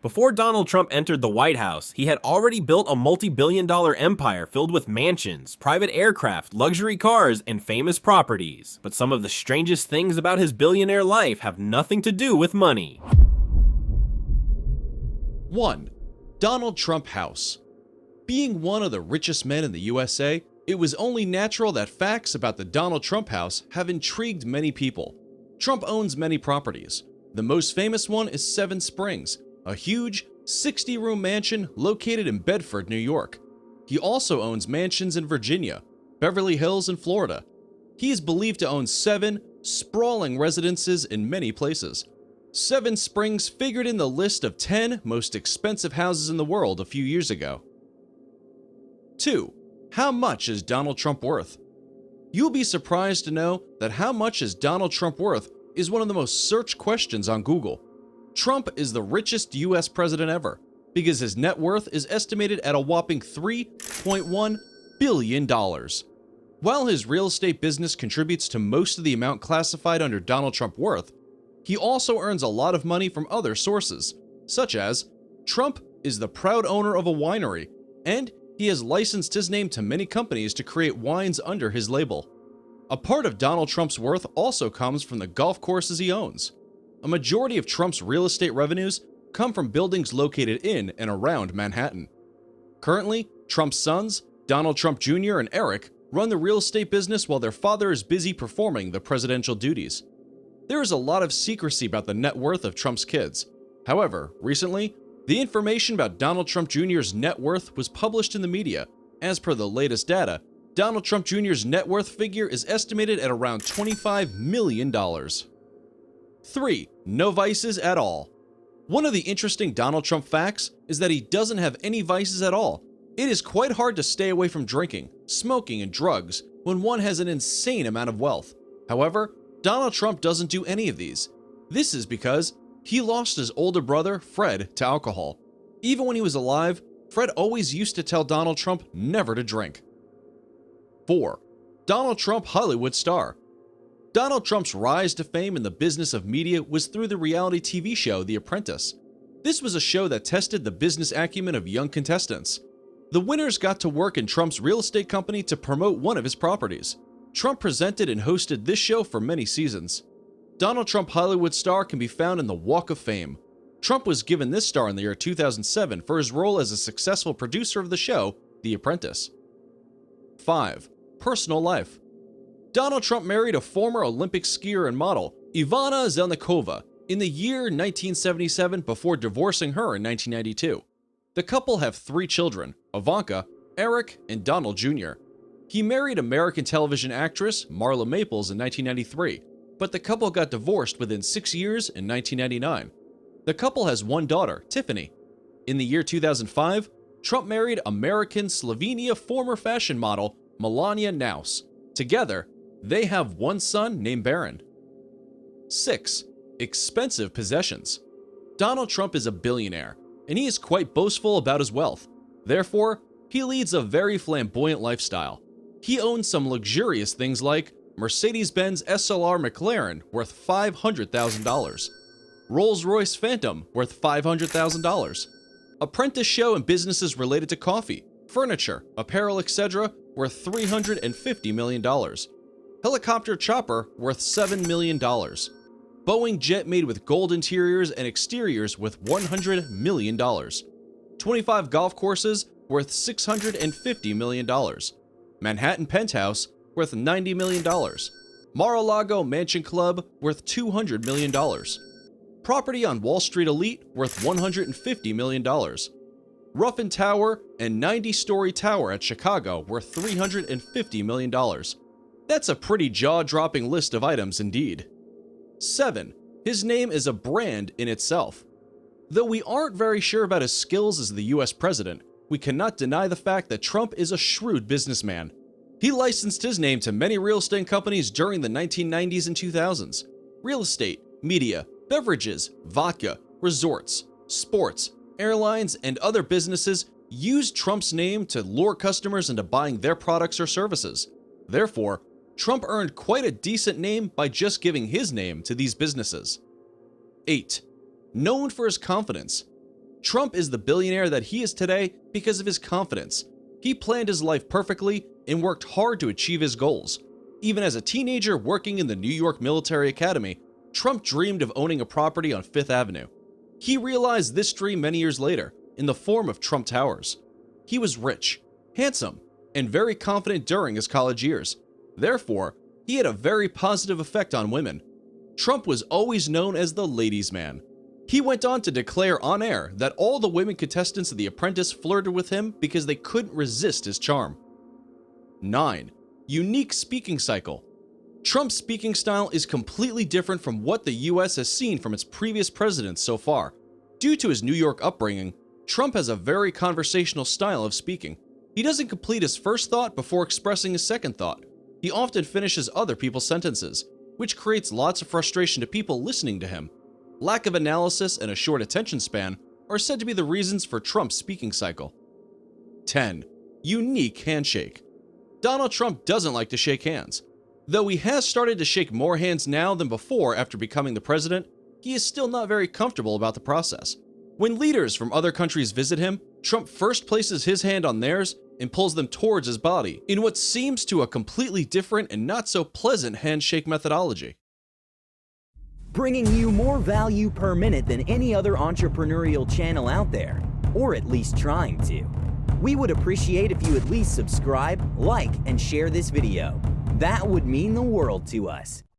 Before Donald Trump entered the White House, he had already built a multi-billion-dollar empire filled with mansions, private aircraft, luxury cars, and famous properties. But some of the strangest things about his billionaire life have nothing to do with money. 1. Donald Trump House. Being one of the richest men in the USA, it was only natural that facts about the Donald Trump House have intrigued many people. Trump owns many properties. The most famous one is Seven Springs, a huge 60-room mansion located in Bedford, New York. He also owns mansions in Virginia, Beverly Hills, and Florida. He is believed to own 7 sprawling residences in many places. Seven Springs figured in the list of 10 most expensive houses in the world a few years ago. 2. How much is Donald Trump worth? You'll be surprised to know that how much is Donald Trump worth is one of the most searched questions on Google. Trump is the richest US president ever because his net worth is estimated at a whopping $3.1 billion. While his real estate business contributes to most of the amount classified under Donald Trump worth, he also earns a lot of money from other sources, such as Trump is the proud owner of a winery, and he has licensed his name to many companies to create wines under his label. A part of Donald Trump's worth also comes from the golf courses he owns. A majority of Trump's real estate revenues come from buildings located in and around Manhattan. Currently, Trump's sons, Donald Trump Jr. and Eric, run the real estate business while their father is busy performing the presidential duties. There is a lot of secrecy about the net worth of Trump's kids. However, recently, the information about Donald Trump Jr.'s net worth was published in the media. As per the latest data, Donald Trump Jr.'s net worth figure is estimated at around $25 million. 3. No vices at all. One of the interesting Donald Trump facts is that he doesn't have any vices at all. It is quite hard to stay away from drinking, smoking, and drugs when one has an insane amount of wealth. However, Donald Trump doesn't do any of these. This is because he lost his older brother, Fred, to alcohol. Even when he was alive, Fred always used to tell Donald Trump never to drink. 4. Donald Trump Hollywood star. Donald Trump's rise to fame in the business of media was through the reality TV show The Apprentice. This was a show that tested the business acumen of young contestants. The winners got to work in Trump's real estate company to promote one of his properties. Trump presented and hosted this show for many seasons. Donald Trump Hollywood star can be found in the Walk of Fame. Trump was given this star in the year 2007 for his role as a successful producer of the show, The Apprentice. 5. Personal life. Donald Trump married a former Olympic skier and model, Ivana Zelnikova, in the year 1977 before divorcing her in 1992. The couple have 3 children, Ivanka, Eric, and Donald Jr. He married American television actress Marla Maples in 1993, but the couple got divorced within 6 years in 1999. The couple has 1 daughter, Tiffany. In the year 2005, Trump married American Slovenia former fashion model Melania Naus. Together, they have 1 son named Barron. 6. Expensive possessions. Donald Trump is a billionaire, and he is quite boastful about his wealth. Therefore, he leads a very flamboyant lifestyle. He owns some luxurious things like Mercedes-Benz SLR McLaren worth $500,000, Rolls-Royce Phantom worth $500,000, apprentice show and businesses related to coffee, furniture, apparel, etc. worth $350 million, helicopter chopper worth $7 million, Boeing jet made with gold interiors and exteriors worth $100 million, 25 golf courses worth $650 million, Manhattan penthouse worth $90 million, Mar-a-Lago mansion club worth $200 million, property on Wall Street elite worth $150 million, Ruffin Tower and 90-story tower at Chicago worth $350 million. That's a pretty jaw-dropping list of items indeed. 7. His name is a brand in itself. Though we aren't very sure about his skills as the US president, we cannot deny the fact that Trump is a shrewd businessman. He licensed his name to many real estate companies during the 1990s and 2000s. Real estate, media, beverages, vodka, resorts, sports, airlines, and other businesses used Trump's name to lure customers into buying their products or services. Therefore, Trump earned quite a decent name by just giving his name to these businesses. 8. Known for his confidence. Trump is the billionaire that he is today because of his confidence. He planned his life perfectly and worked hard to achieve his goals. Even as a teenager working in the New York Military Academy, Trump dreamed of owning a property on Fifth Avenue. He realized this dream many years later in the form of Trump Towers. He was rich, handsome, and very confident during his college years. Therefore, he had a very positive effect on women. Trump was always known as the ladies' man. He went on to declare on air that all the women contestants of The Apprentice flirted with him because they couldn't resist his charm. 9. Unique speaking cycle. Trump's speaking style is completely different from what the US has seen from its previous presidents so far. Due to his New York upbringing, Trump has a very conversational style of speaking. He doesn't complete his first thought before expressing his second thought. He often finishes other people's sentences, which creates lots of frustration to people listening to him. Lack of analysis and a short attention span are said to be the reasons for Trump's speaking cycle. 10. Unique handshake. Donald Trump doesn't like to shake hands. Though he has started to shake more hands now than before after becoming the president, he is still not very comfortable about the process. When leaders from other countries visit him, Trump first places his hand on theirs and pulls them towards his body in what seems to a completely different and not so pleasant handshake methodology. Bringing you more value per minute than any other entrepreneurial channel out there, or at least trying to. We would appreciate if you at least subscribe, like, and share this video. That would mean the world to us.